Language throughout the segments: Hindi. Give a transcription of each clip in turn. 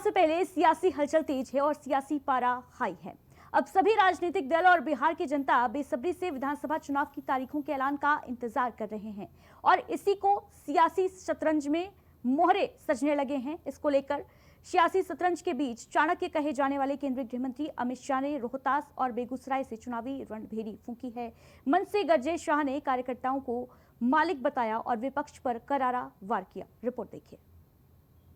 से पहले सियासी हलचल तेज है और सियासी पारा हाई है। अब सभी राजनीतिक दल और बिहार की जनता बेसब्री से विधानसभा चुनाव की तारीखों के ऐलान का इंतजार कर रहे हैं और इसी को सियासी शतरंज में मोहरे सजने लगे हैं। इसको लेकर सियासी शतरंज के बीच चाणक्य कहे जाने वाले केंद्रीय गृह मंत्री अमित शाह ने रोहतास और बेगूसराय से चुनावी रणभेरी फूंकी है। मन से गरजे शाह ने कार्यकर्ताओं को मालिक बताया और विपक्ष पर करारा वार किया। रिपोर्ट देखिए।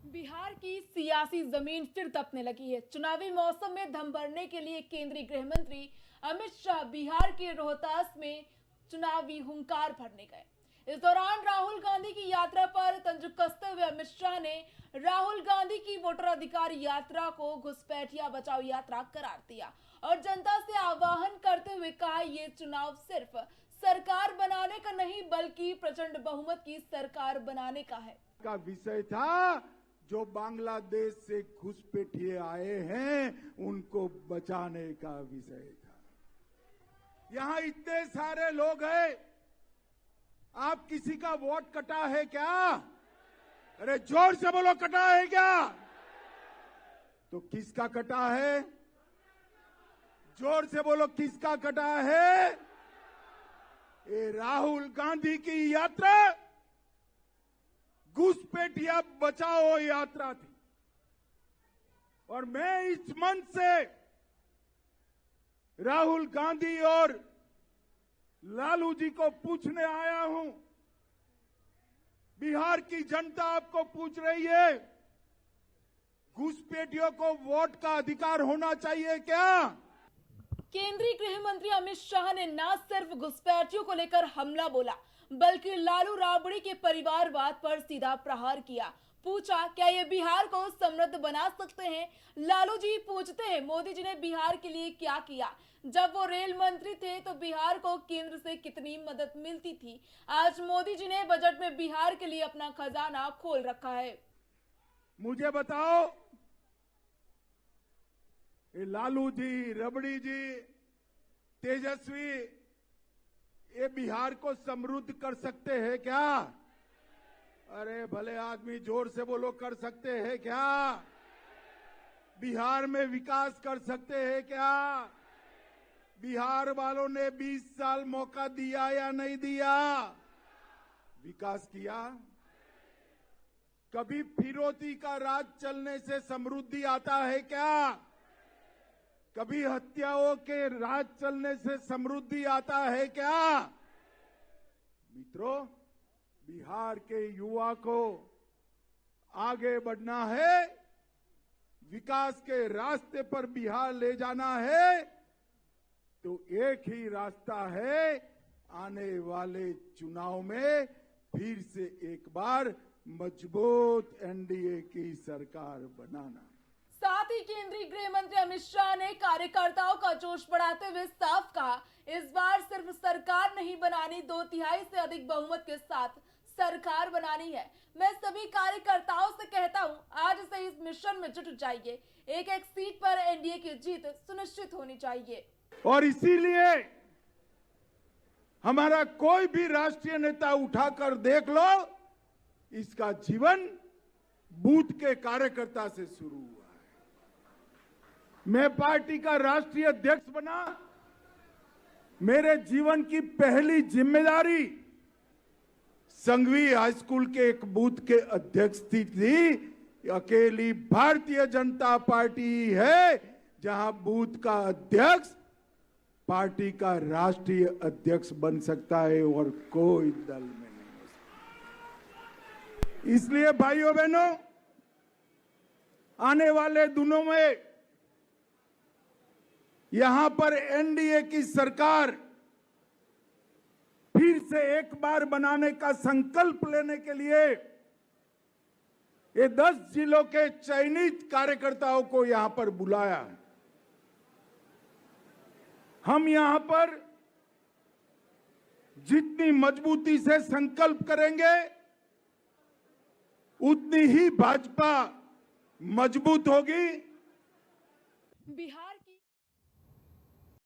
बिहार की सियासी जमीन फिर तपने लगी है। चुनावी मौसम में दम भरने के लिए केंद्रीय गृह मंत्री अमित शाह बिहार के रोहतास में चुनावी हुंकार भरने गए। इस दौरान राहुल गांधी की यात्रा पर तंज कसते हुए अमित शाह ने राहुल गांधी की वोटर अधिकार यात्रा को घुसपैठिया बचाओ यात्रा करार दिया और जनता से आह्वान करते हुए कहा, ये चुनाव सिर्फ सरकार बनाने का नहीं बल्कि प्रचंड बहुमत की सरकार बनाने का है। का विषय था जो बांग्लादेश से घुसपैठिए आए हैं उनको बचाने का विषय था। यहां इतने सारे लोग हैं, आप किसी का वोट कटा है क्या? अरे जोर से बोलो, कटा है क्या? तो किसका कटा है? जोर से बोलो, किसका कटा है? ये राहुल गांधी की यात्रा घुसपैठिया बचाओ यात्रा थी और मैं इस मंच से राहुल गांधी और लालू जी को पूछने आया हूं। बिहार की जनता आपको पूछ रही है, घुसपैठियों को वोट का अधिकार होना चाहिए क्या? केंद्रीय गृह मंत्री अमित शाह ने न सिर्फ घुसपैठियों को लेकर हमला बोला बल्कि लालू राबड़ी के परिवारवाद पर सीधा प्रहार किया। पूछा, क्या ये बिहार को समृद्ध बना सकते हैं? लालू जी पूछते हैं, मोदी जी ने बिहार के लिए क्या किया? जब वो रेल मंत्री थे तो बिहार को केंद्र से कितनी मदद मिलती थी? आज मोदी जी ने बजट में बिहार के लिए अपना खजाना खोल रखा है। मुझे बताओ, ये लालू जी, रबड़ी जी, तेजस्वी, ये बिहार को समृद्ध कर सकते हैं क्या? अरे भले आदमी, जोर से बोलो, कर सकते हैं क्या? बिहार में विकास कर सकते हैं क्या? बिहार वालों ने 20 साल मौका दिया या नहीं दिया? विकास किया? कभी फिरौती का राज चलने से समृद्धि आता है क्या? कभी हत्याओं के राज चलने से समृद्धि आता है क्या? मित्रों, बिहार के युवा को आगे बढ़ना है, विकास के रास्ते पर बिहार ले जाना है, तो एक ही रास्ता है, आने वाले चुनाव में फिर से एक बार मजबूत एनडीए की सरकार बनाना। साथ ही केंद्रीय गृह मंत्री अमित शाह ने कार्यकर्ताओं का जोश बढ़ाते हुए साफ कहा, इस बार सिर्फ सरकार नहीं बनानी, 2/3 से अधिक बहुमत के साथ सरकार बनानी है। मैं सभी कार्यकर्ताओं से कहता हूं, आज से इस मिशन में जुट जाइए। एक एक सीट पर एनडीए की जीत सुनिश्चित होनी चाहिए। और इसीलिए हमारा कोई भी राष्ट्रीय नेता उठाकर देख लो, इसका जीवन बूथ के कार्यकर्ता से शुरू हुआ। मैं पार्टी का राष्ट्रीय अध्यक्ष बना, मेरे जीवन की पहली जिम्मेदारी संघवी हाई स्कूल के एक बूथ के अध्यक्ष थी। अकेली भारतीय जनता पार्टी है जहां बूथ का अध्यक्ष पार्टी का राष्ट्रीय अध्यक्ष बन सकता है और कोई दल में नहीं हो सकता। इसलिए भाइयों बहनों, आने वाले दिनों में यहां पर एनडीए की सरकार फिर से एक बार बनाने का संकल्प लेने के लिए ये 10 जिलों के चयनित कार्यकर्ताओं को यहां पर बुलाया है। हम यहां पर जितनी मजबूती से संकल्प करेंगे उतनी ही भाजपा मजबूत होगी। बिहार